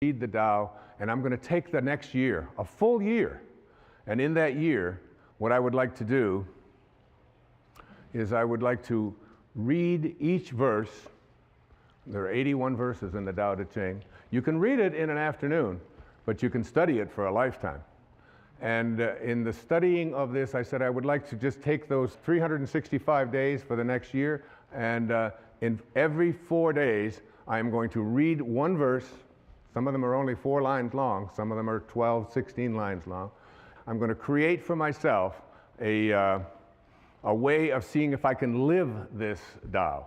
read the Tao, and I'm going to take the next year, a full year, and in that year, what I would like to do is I would like to read each verse. There are 81 verses in the Tao Te Ching. You can read it in an afternoon, but you can study it for a lifetime. And in the studying of this, I said I would like to just take those 365 days for the next year, and in every 4 days, I'm going to read one verse. Some of them are only 4 lines long. Some of them are 12, 16 lines long. I'm going to create for myself a way of seeing if I can live this Tao.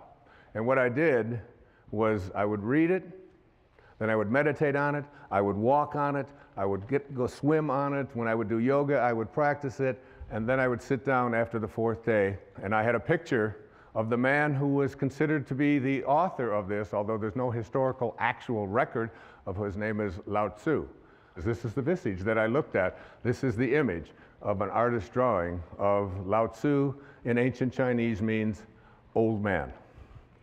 And what I did was I would read it, then I would meditate on it, I would walk on it, I would go swim on it. When I would do yoga, I would practice it, and then I would sit down after the 4th day. And I had a picture of the man who was considered to be the author of this, although there's no historical actual record of his name is Lao Tzu. This is the visage that I looked at. This is the image of an artist's drawing of Lao Tzu. In ancient Chinese means old man,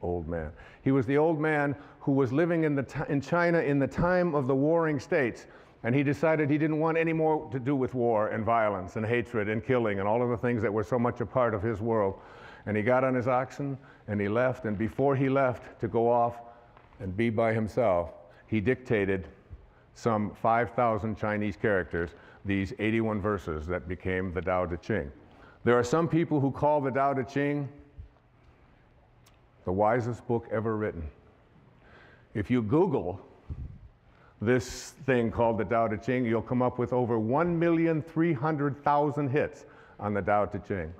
old man. He was the old man who was living in China in the time of the warring states, and he decided he didn't want any more to do with war and violence and hatred and killing and all of the things that were so much a part of his world. And he got on his oxen and he left, and before he left to go off and be by himself, he dictated some 5,000 Chinese characters, these 81 verses that became the Tao Te Ching. There are some people who call the Tao Te Ching the wisest book ever written. If you Google this thing called the Tao Te Ching, you'll come up with over 1,300,000 hits on the Tao Te Ching.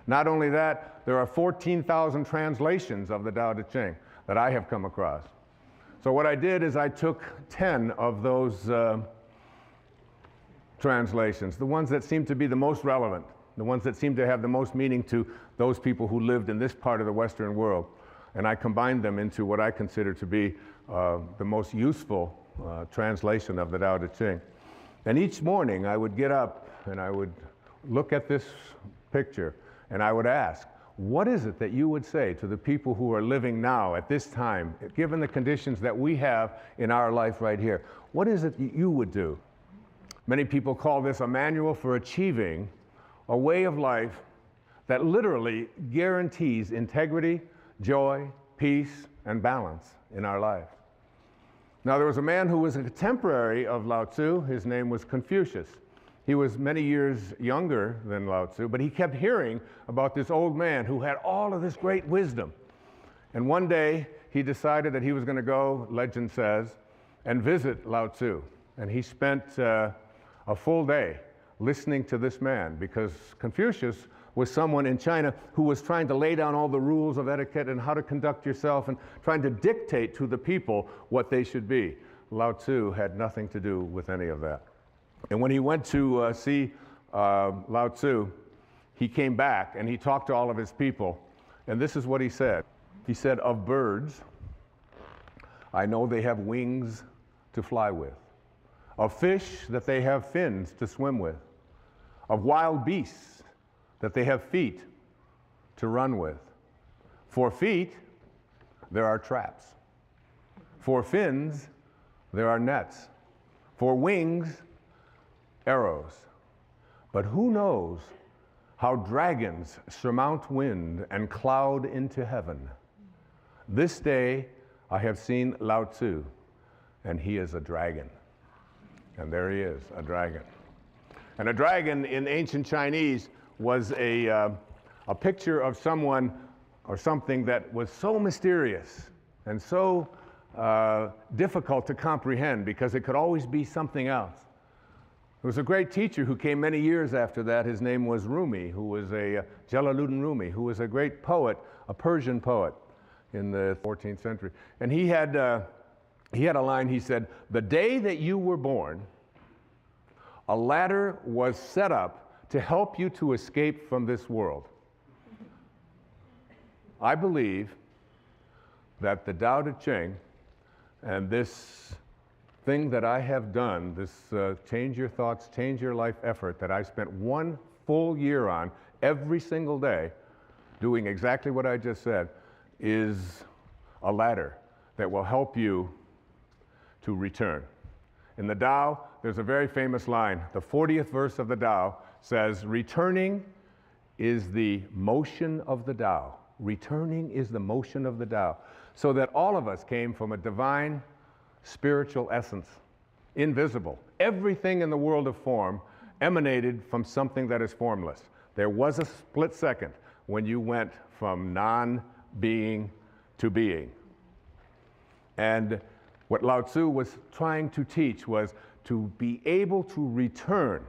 Not only that, there are 14,000 translations of the Tao Te Ching that I have come across. So what I did is I took 10 of those translations, the ones that seem to be the most relevant, the ones that seem to have the most meaning to those people who lived in this part of the Western world, and I combined them into what I consider to be the most useful translation of the Tao Te Ching. And each morning I would get up and I would look at this picture and I would ask, what is it that you would say to the people who are living now at this time, given the conditions that we have in our life right here? What is it you would do? Many people call this a manual for achieving a way of life that literally guarantees integrity, joy, peace, and balance in our life. Now, there was a man who was a contemporary of Lao Tzu. His name was Confucius. He was many years younger than Lao Tzu, but he kept hearing about this old man who had all of this great wisdom. And one day, he decided that he was going to go, legend says, and visit Lao Tzu. And he spent a full day listening to this man, because Confucius was someone in China who was trying to lay down all the rules of etiquette and how to conduct yourself and trying to dictate to the people what they should be. Lao Tzu had nothing to do with any of that. And when he went to see Lao Tzu, he came back and he talked to all of his people. And this is what he said. He said, "Of birds, I know they have wings to fly with. Of fish, that they have fins to swim with. Of wild beasts, that they have feet to run with. For feet, there are traps. For fins, there are nets. For wings, arrows. But who knows how dragons surmount wind and cloud into heaven? This day I have seen Lao Tzu, and he is a dragon." And there he is, a dragon. And a dragon in ancient Chinese was a picture of someone or something that was so mysterious and so difficult to comprehend, because it could always be something else. There was a great teacher who came many years after that. His name was Rumi, who was Jalaluddin Rumi, who was a great poet, a Persian poet in the 14th century. And he had a line. He said, "The day that you were born, a ladder was set up to help you to escape from this world." I believe that the Tao Te Ching and this thing that I have done, this change your thoughts, change your life effort that I spent 1 full year on every single day, doing exactly what I just said, is a ladder that will help you to return. In the Tao, there's a very famous line. The 40th verse of the Tao says, returning is the motion of the Tao. Returning is the motion of the Tao. So that all of us came from a divine spiritual essence, invisible. Everything in the world of form emanated from something that is formless. There was a split second when you went from non-being to being. And what Lao Tzu was trying to teach was to be able to return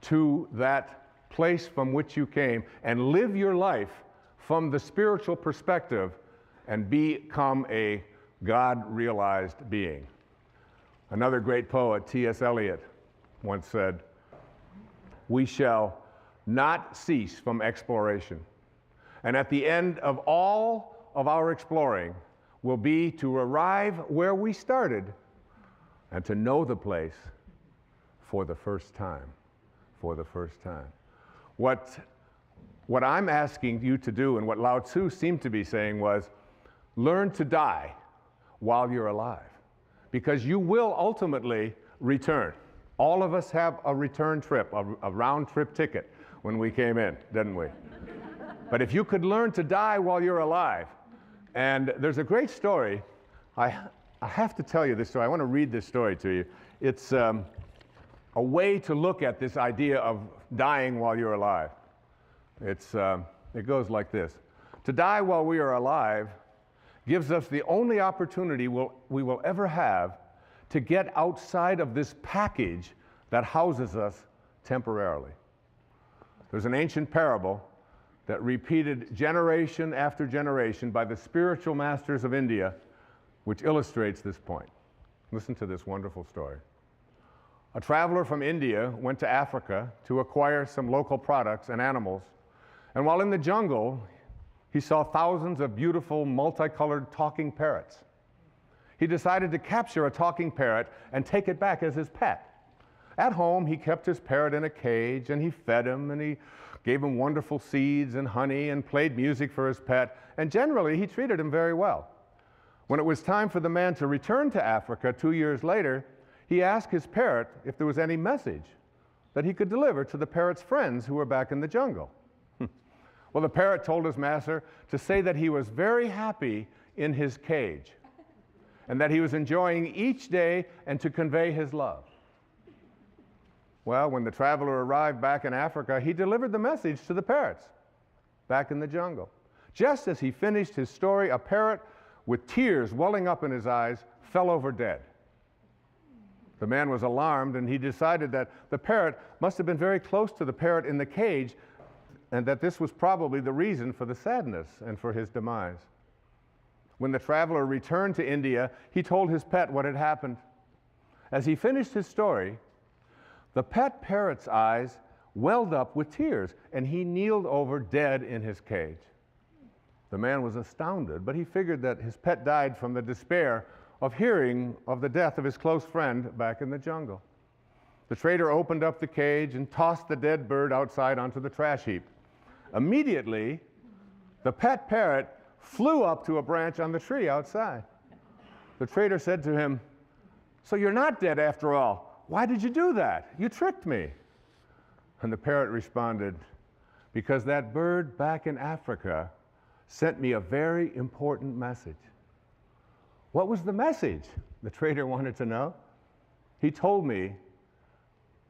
to that place from which you came and live your life from the spiritual perspective and become a God-realized being. Another great poet, T.S. Eliot, once said, "We shall not cease from exploration. And at the end of all of our exploring will be to arrive where we started and to know the place for the first time." For the first time. What I'm asking you to do, and what Lao Tzu seemed to be saying, was learn to die while you're alive, because you will ultimately return. All of us have a return trip, a round trip ticket when we came in, didn't we? But if you could learn to die while you're alive, and there's a great story, I have to tell you this story. I want to read this story to you. It's a way to look at this idea of dying while you're alive. It goes like this. To die while we are alive gives us the only opportunity we will ever have to get outside of this package that houses us temporarily. There's an ancient parable that repeated generation after generation by the spiritual masters of India, which illustrates this point. Listen to this wonderful story. A traveler from India went to Africa to acquire some local products and animals, and while in the jungle, he saw thousands of beautiful, multicolored talking parrots. He decided to capture a talking parrot and take it back as his pet. At home, he kept his parrot in a cage, and he fed him, and he gave him wonderful seeds and honey, and played music for his pet, and generally, he treated him very well. When it was time for the man to return to Africa 2 years later, he asked his parrot if there was any message that he could deliver to the parrot's friends who were back in the jungle. Well, the parrot told his master to say that he was very happy in his cage and that he was enjoying each day and to convey his love. Well, when the traveler arrived back in Africa, he delivered the message to the parrots back in the jungle. Just as he finished his story, a parrot with tears welling up in his eyes fell over dead. The man was alarmed, and he decided that the parrot must have been very close to the parrot in the cage, and that this was probably the reason for the sadness and for his demise. When the traveler returned to India, he told his pet what had happened. As he finished his story, the pet parrot's eyes welled up with tears, and he kneeled over dead in his cage. The man was astounded, but he figured that his pet died from the despair of hearing of the death of his close friend back in the jungle. The trader opened up the cage and tossed the dead bird outside onto the trash heap. Immediately, the pet parrot flew up to a branch on the tree outside. The trader said to him, "So you're not dead after all. Why did you do that? You tricked me." And the parrot responded, "Because that bird back in Africa sent me a very important message." What was the message? The trader wanted to know. He told me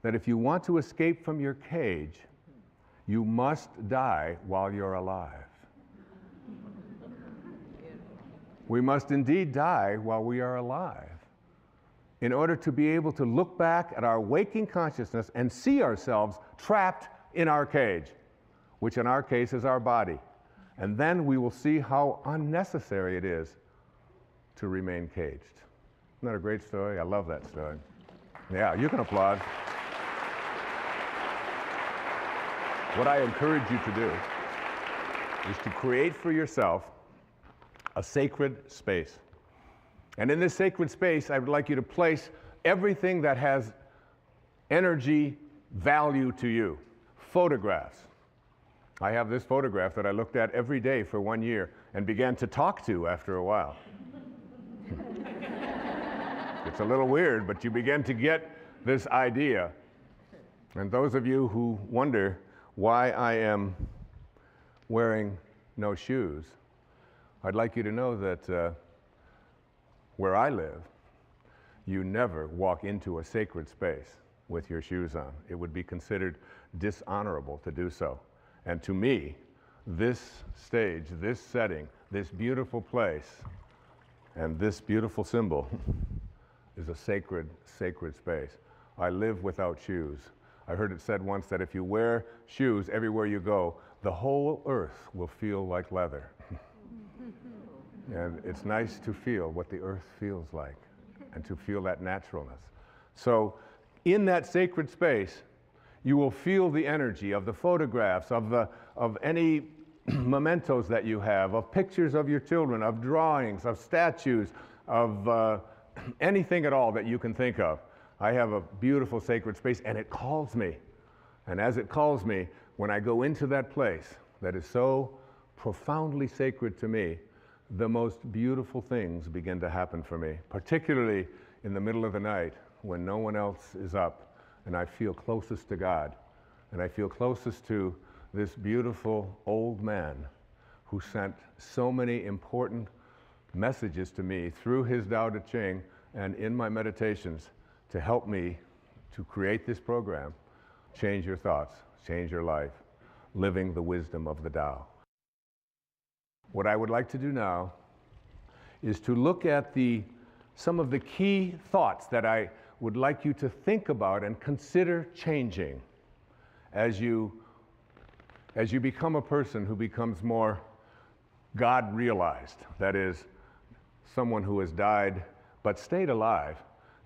that if you want to escape from your cage, you must die while you're alive. We must indeed die while we are alive in order to be able to look back at our waking consciousness and see ourselves trapped in our cage, which in our case is our body. And then we will see how unnecessary it is to remain caged. Isn't that a great story? I love that story. Yeah, you can applaud. What I encourage you to do is to create for yourself a sacred space. And in this sacred space, I would like you to place everything that has energy value to you. Photographs. I have this photograph that I looked at every day for 1 year and began to talk to after a while. It's a little weird, but you begin to get this idea. And those of you who wonder why I am wearing no shoes, I'd like you to know that where I live, you never walk into a sacred space with your shoes on. It would be considered dishonorable to do so. And to me, this stage, this setting, this beautiful place, and this beautiful symbol is a sacred, sacred space. I live without shoes. I heard it said once that if you wear shoes everywhere you go, the whole earth will feel like leather. And it's nice to feel what the earth feels like and to feel that naturalness. So in that sacred space, you will feel the energy of the photographs, of any mementos that you have, of pictures of your children, of drawings, of statues, of anything at all that you can think of. I have a beautiful sacred space, and it calls me. And as it calls me, when I go into that place that is so profoundly sacred to me, the most beautiful things begin to happen for me, particularly in the middle of the night when no one else is up, and I feel closest to God, and I feel closest to this beautiful old man who sent so many important messages to me through his Tao Te Ching and in my meditations to help me to create this program, Change Your Thoughts, Change Your Life, Living the Wisdom of the Tao. What I would like to do now is to look at some of the key thoughts that I would like you to think about and consider changing as you become a person who becomes more God-realized. That is, someone who has died but stayed alive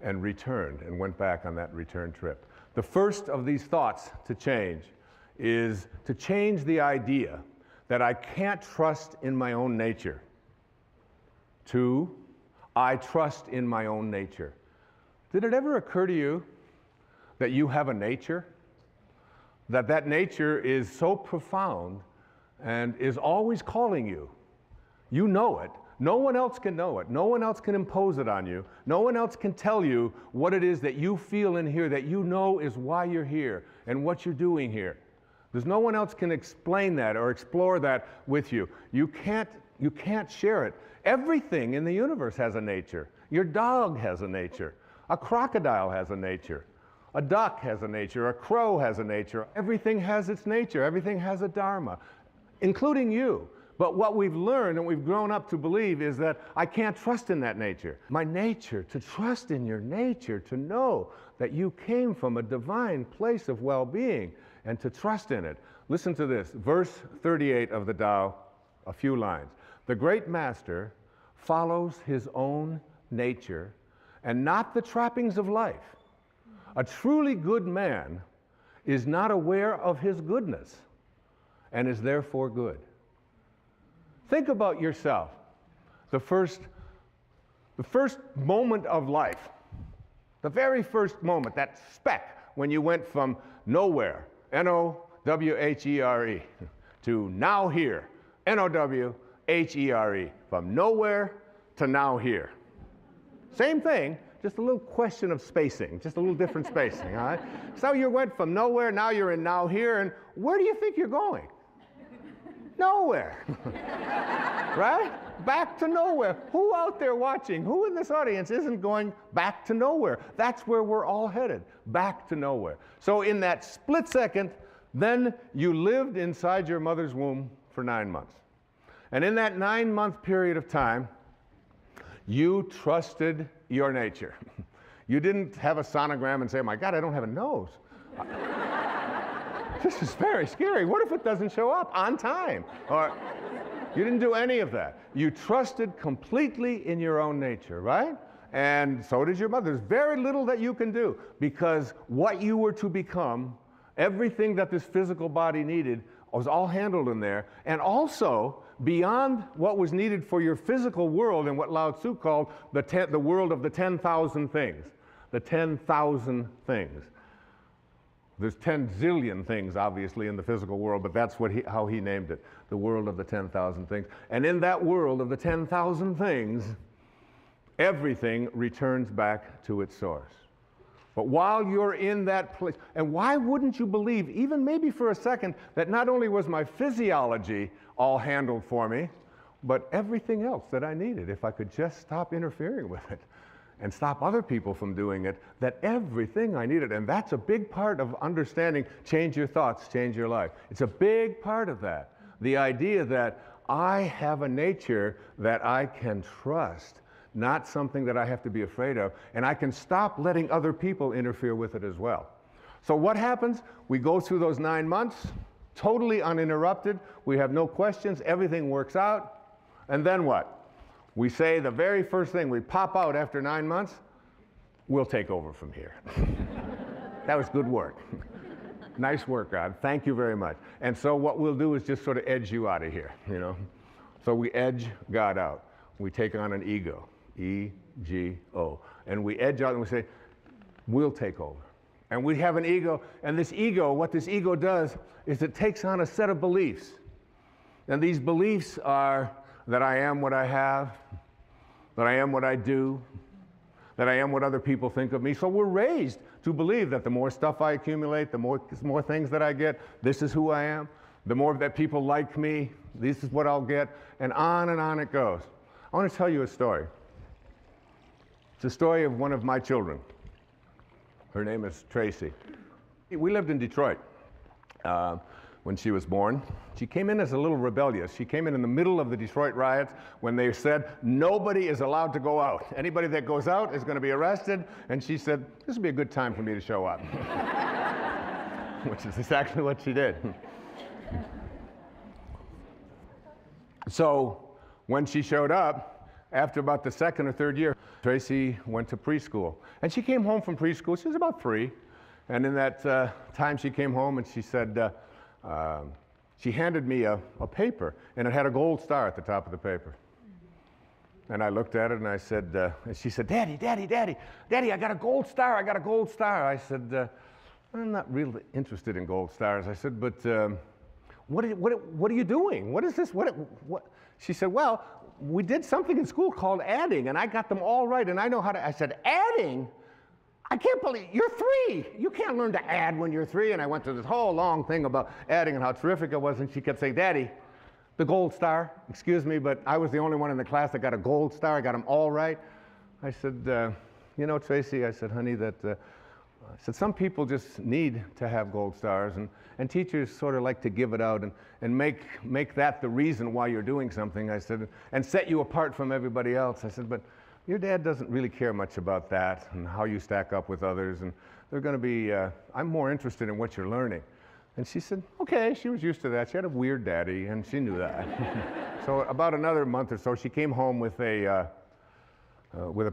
and returned and went back on that return trip. The first of these thoughts to change is to change the idea that I can't trust in my own nature to I trust in my own nature. Did it ever occur to you that you have a nature? That nature is so profound and is always calling you. You know it. No one else can know it. No one else can impose it on you. No one else can tell you what it is that you feel in here that you know is why you're here and what you're doing here. There's no one else can explain that or explore that with you. You can't share it. Everything in the universe has a nature. Your dog has a nature. A crocodile has a nature. A duck has a nature. A crow has a nature. Everything has its nature. Everything has a dharma, including you. But what we've learned and we've grown up to believe is that I can't trust in that nature. My nature, to trust in your nature, to know that you came from a divine place of well-being and to trust in it. Listen to this, verse 38 of the Tao, a few lines. The great master follows his own nature and not the trappings of life. A truly good man is not aware of his goodness and is therefore good. Think about yourself. The first moment of life, the very first moment, that speck when you went from nowhere, N-O-W-H-E-R-E, to now here, N-O-W-H-E-R-E, from nowhere to now here. Same thing, just a little question of spacing, just a little different spacing, all right? So you went from nowhere, now you're in now here, and where do you think you're going? Nowhere, right? Back to nowhere. Who out there watching, who in this audience isn't going back to nowhere? That's where we're all headed, back to nowhere. So in that split second, then you lived inside your mother's womb for 9 months. And in that 9-month period of time, you trusted your nature. You didn't have a sonogram and say, oh my God, I don't have a nose. This is very scary. What if it doesn't show up on time? Or you didn't do any of that. You trusted completely in your own nature, right? And so did your mother. There's very little that you can do because what you were to become, everything that this physical body needed was all handled in there. And also, beyond what was needed for your physical world and what Lao Tzu called the world of the 10,000 things. The 10,000 things. There's 10 zillion things, obviously, in the physical world, but that's how he named it, the world of the 10,000 things. And in that world of the 10,000 things, everything returns back to its source. But while you're in that place, and why wouldn't you believe, even maybe for a second, that not only was my physiology all handled for me, but everything else that I needed, if I could just stop interfering with it and stop other people from doing it, that everything I needed. And that's a big part of understanding change your thoughts, change your life. It's a big part of that. The idea that I have a nature that I can trust, not something that I have to be afraid of, and I can stop letting other people interfere with it as well. So what happens? We go through those 9 months, totally uninterrupted. We have no questions. Everything works out. And then what? We say the very first thing, we pop out after 9 months, we'll take over from here. That was good work. Nice work, God. Thank you very much. And so what we'll do is just sort of edge you out of here, you know. So we edge God out. We take on an ego. E-G-O. And we edge out and we say, we'll take over. And we have an ego, and this ego, what this ego does is it takes on a set of beliefs. And these beliefs are that I am what I have, that I am what I do, that I am what other people think of me. So we're raised to believe that the more stuff I accumulate, the more things that I get, this is who I am. The more that people like me, this is what I'll get, and on it goes. I want to tell you a story. It's the story of one of my children. Her name is Tracy. We lived in Detroit when she was born. She came in as a little rebellious. She came in the middle of the Detroit riots when they said nobody is allowed to go out. Anybody that goes out is going to be arrested. And she said, this would be a good time for me to show up. Which is exactly what she did. So when she showed up, after about the second or third year, Tracy went to preschool. And she came home from preschool. She was about 3. And in that time, she came home and she said, she handed me a paper, and it had a gold star at the top of the paper. And I looked at it and I said, and she said, Daddy, I got a gold star, I got a gold star. I said, I'm not really interested in gold stars. I said, but what are you doing? What is this? What? She said, well, we did something in school called adding, and I got them all right, and I know how to. I said, adding? I can't believe, you're 3. You can't learn to add when you're 3. And I went through this whole long thing about adding and how terrific it was, and she kept saying, Daddy, the gold star, excuse me, but I was the only one in the class that got a gold star. I got them all right. I said, you know, Tracy, I said, honey, I said, some people just need to have gold stars, and teachers sort of like to give it out and make that the reason why you're doing something. I said, and set you apart from everybody else. I said, but your dad doesn't really care much about that and how you stack up with others, and they're going to be, I'm more interested in what you're learning. And she said, okay, she was used to that. She had a weird daddy, and she knew that. So about another month or so, she came home with a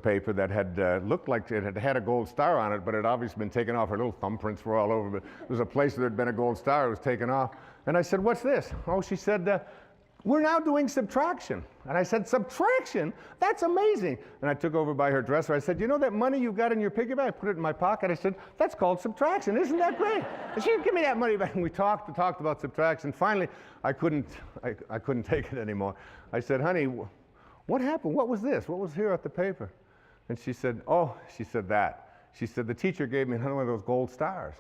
paper that had looked like it had a gold star on it, but it had obviously been taken off. Her little thumbprints were all over, but there was a place where there had been a gold star. It was taken off. And I said, what's this? Oh, she said, we're now doing subtraction. And I said, subtraction? That's amazing. And I took over by her dresser. I said, you know that money you've got in your piggy bank? I put it in my pocket. I said, that's called subtraction. Isn't that great? And she said, give me that money back. And we talked about subtraction. Finally, I couldn't take it anymore. I said, honey, what happened? What was this? What was here at the paper? And she said, oh, she said that. She said, the teacher gave me one of those gold stars.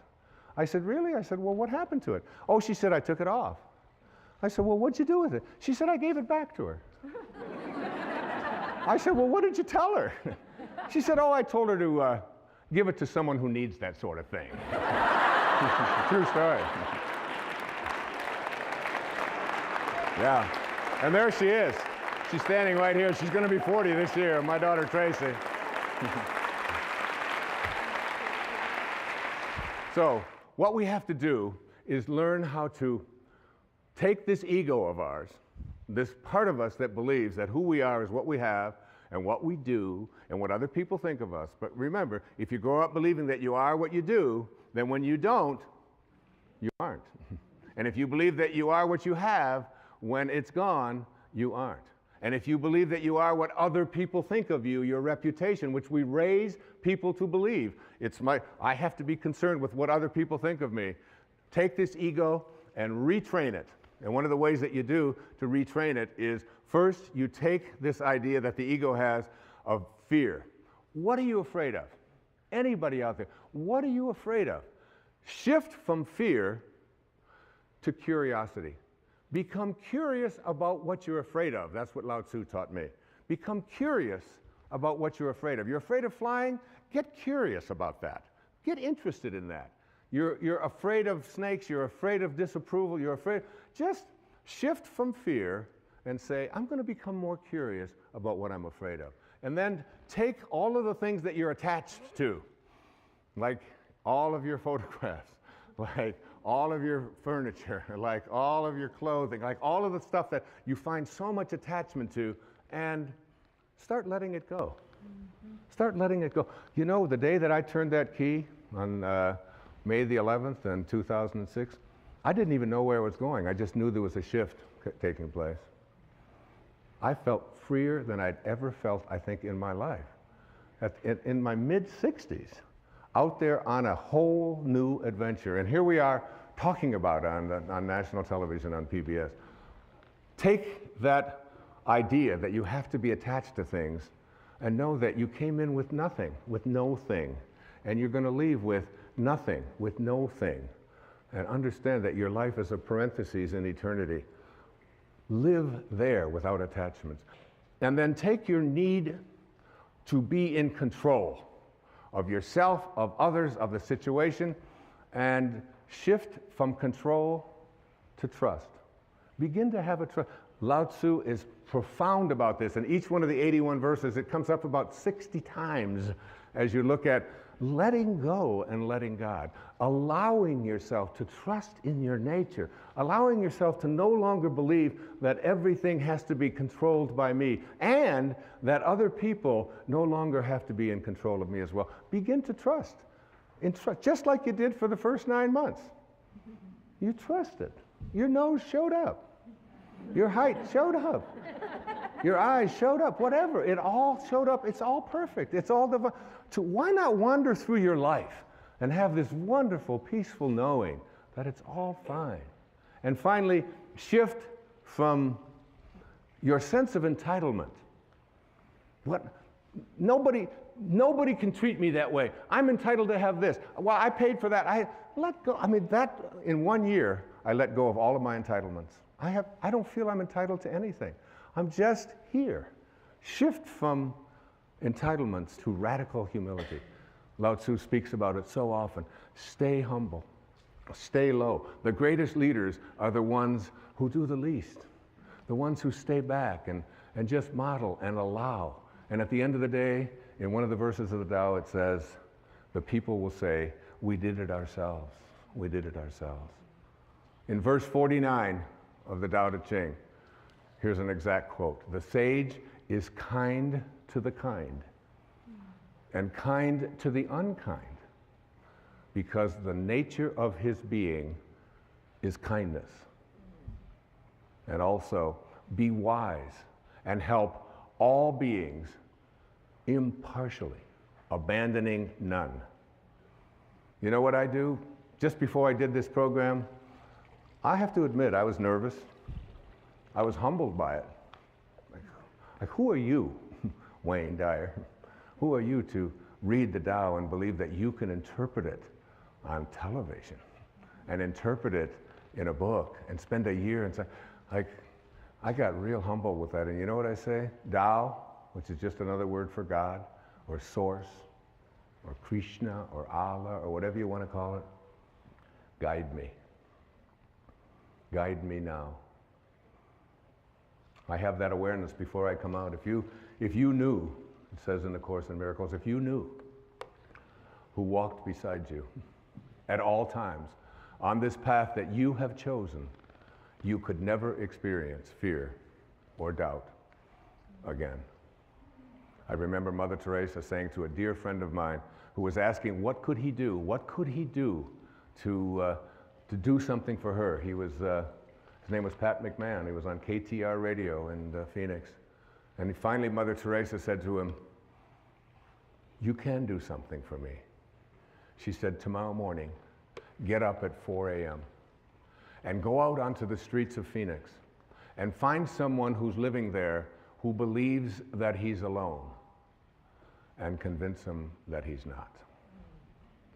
I said, really? I said, well, what happened to it? Oh, she said, I took it off. I said, well, what'd you do with it? She said, I gave it back to her. I said, well, what did you tell her? She said, oh, I told her to give it to someone who needs that sort of thing. True story. Yeah. And there she is. She's standing right here. She's going to be 40 this year, my daughter Tracy. So what we have to do is learn how to take this ego of ours, this part of us that believes that who we are is what we have and what we do and what other people think of us. But remember, if you grow up believing that you are what you do, then when you don't, you aren't. And if you believe that you are what you have, when it's gone, you aren't. And if you believe that you are what other people think of you, your reputation, which we raise people to believe, I have to be concerned with what other people think of me. Take this ego and retrain it. And one of the ways that you do to retrain it is, first, you take this idea that the ego has of fear. What are you afraid of? Anybody out there, what are you afraid of? Shift from fear to curiosity. Become curious about what you're afraid of. That's what Lao Tzu taught me. Become curious about what you're afraid of. You're afraid of flying? Get curious about that. Get interested in that. You're afraid of snakes, you're afraid of disapproval, you're afraid. Just shift from fear and say, I'm going to become more curious about what I'm afraid of. And then take all of the things that you're attached to, like all of your photographs, like all of your furniture, like all of your clothing, like all of the stuff that you find so much attachment to, and start letting it go. Start letting it go. You know, the day that I turned that key on May the 11th in 2006, I didn't even know where it was going. I just knew there was a shift taking place. I felt freer than I'd ever felt, I think, in my life. In my mid-60s, out there on a whole new adventure. And here we are talking about it on national television, on PBS. Take that idea that you have to be attached to things and know that you came in with nothing, with no thing. And you're going to leave with nothing, with no thing. And understand that your life is a parenthesis in eternity. Live there without attachments. And then take your need to be in control of yourself, of others, of the situation, and shift from control to trust. Begin to have a trust. Lao Tzu is profound about this. In each one of the 81 verses, it comes up about 60 times as you look at letting go and letting God, allowing yourself to trust in your nature, allowing yourself to no longer believe that everything has to be controlled by me, and that other people no longer have to be in control of me as well. Begin to trust, just like you did for the first 9 months. You trusted. Your nose showed up. Your height showed up. Your eyes showed up. Whatever. It all showed up. It's all perfect. It's all divine. So why not wander through your life and have this wonderful, peaceful knowing that it's all fine? And finally, shift from your sense of entitlement. Nobody can treat me that way. I'm entitled to have this. Well, I paid for that. I let go. I mean, that in 1 year, I let go of all of my entitlements. I don't feel I'm entitled to anything. I'm just here. Shift from entitlements to radical humility. Lao Tzu speaks about it so often. Stay humble. Stay low. The greatest leaders are the ones who do the least. The ones who stay back and just model and allow. And at the end of the day, in one of the verses of the Tao, it says, the people will say, we did it ourselves. We did it ourselves. In verse 49 of the Tao Te Ching, here's an exact quote. The sage is kind to the kind and kind to the unkind because the nature of his being is kindness. And also, be wise and help all beings impartially, abandoning none. You know what I do? Just before I did this program, I have to admit I was nervous. I was humbled by it. Like who are you, Wayne Dyer? Who are you to read the Tao and believe that you can interpret it on television and interpret it in a book and spend a year and say, like, I got real humble with that. And you know what I say? Tao, which is just another word for God or source or Krishna or Allah or whatever you want to call it, guide me. Guide me now. I have that awareness before I come out. If you knew, it says in the Course in Miracles, if you knew who walked beside you at all times on this path that you have chosen, you could never experience fear or doubt again. I remember Mother Teresa saying to a dear friend of mine who was asking, what could he do? What could he do to do something for her? His name was Pat McMahon. He was on KTR radio in Phoenix. And finally, Mother Teresa said to him, you can do something for me. She said, tomorrow morning, get up at 4 a.m. and go out onto the streets of Phoenix and find someone who's living there who believes that he's alone. and convince him that he's not.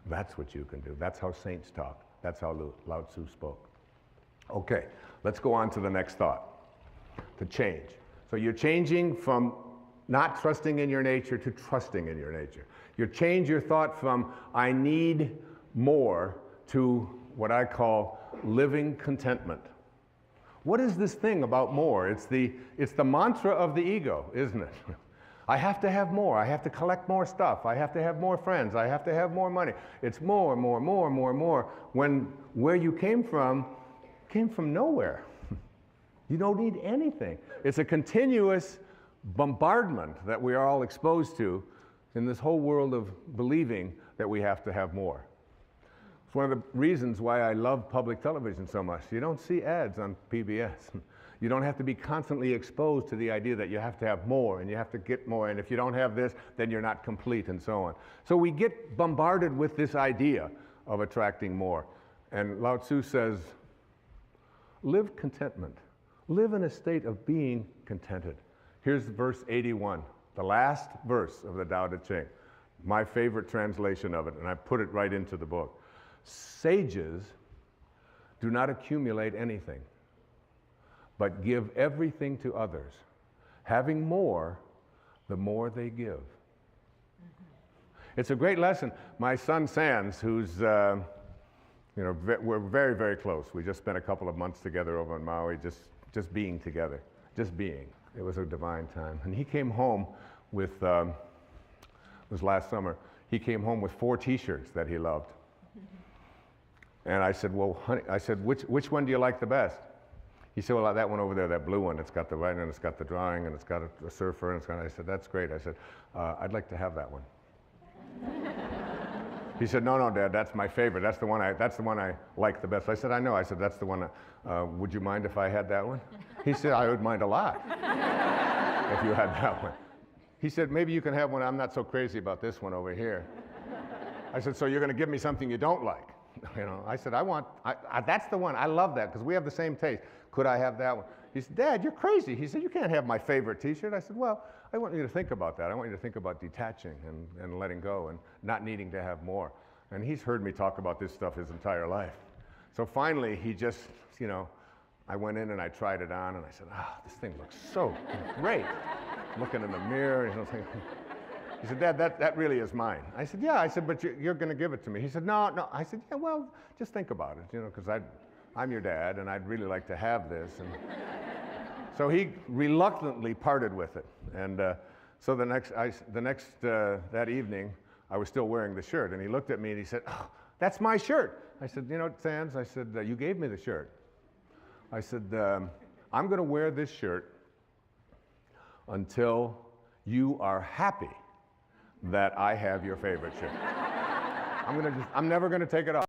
That's what you can do. That's how saints talk. That's how Lao Tzu spoke. Okay, let's go on to the next thought, to change. So you're changing from not trusting in your nature to trusting in your nature. You change your thought from I need more to what I call living contentment. What is this thing about more? It's the mantra of the ego, isn't it? I have to have more. I have to collect more stuff. I have to have more friends. I have to have more money. It's more, more, more, more, more. When where you came from nowhere. You don't need anything. It's a continuous bombardment that we are all exposed to in this whole world of believing that we have to have more. It's one of the reasons why I love public television so much. You don't see ads on PBS. You don't have to be constantly exposed to the idea that you have to have more and you have to get more, and if you don't have this, then you're not complete, and so on. So we get bombarded with this idea of attracting more. And Lao Tzu says, live contentment. Live in a state of being contented. Here's verse 81, the last verse of the Tao Te Ching, my favorite translation of it, and I put it right into the book. Sages do not accumulate anything, but give everything to others. Having more, the more they give. It's a great lesson. My son Sands, who's, we're very, very close. We just spent a couple of months together over in Maui, just being together, just being. It was a divine time. And he came home with, it was last summer, he came home with 4 t-shirts that he loved. And I said, well, honey, I said, which one do you like the best? He said, well, that one over there, that blue one, it's got the writing, and it's got the drawing, and it's got a surfer, and it's got, I said, that's great. I said, I'd like to have that one. He said, no, Dad, that's my favorite. That's the one I like the best. I said, I know. I said, that's the one, would you mind if I had that one? He said, I would mind a lot if you had that one. He said, maybe you can have one. I'm not so crazy about this one over here. I said, so you're going to give me something you don't like? I said, that's the one. I love that because we have the same taste. Could I have that one? He said, Dad, you're crazy. He said, you can't have my favorite t-shirt. I said, well, I want you to think about that. I want you to think about detaching and letting go and not needing to have more. And he's heard me talk about this stuff his entire life. So finally, he just, I went in and I tried it on and I said, this thing looks so great. Looking in the mirror, thinking, he said, Dad, that really is mine. I said, yeah. I said, but you're going to give it to me. He said, no. I said, yeah, well, just think about it, because I'm your dad, and I'd really like to have this. And so he reluctantly parted with it. And so that evening, I was still wearing the shirt, and he looked at me and he said, oh, that's my shirt. I said, Sands, I said, you gave me the shirt. I said, I'm going to wear this shirt until you are happy that I have your favorite shirt. I'm never going to take it off.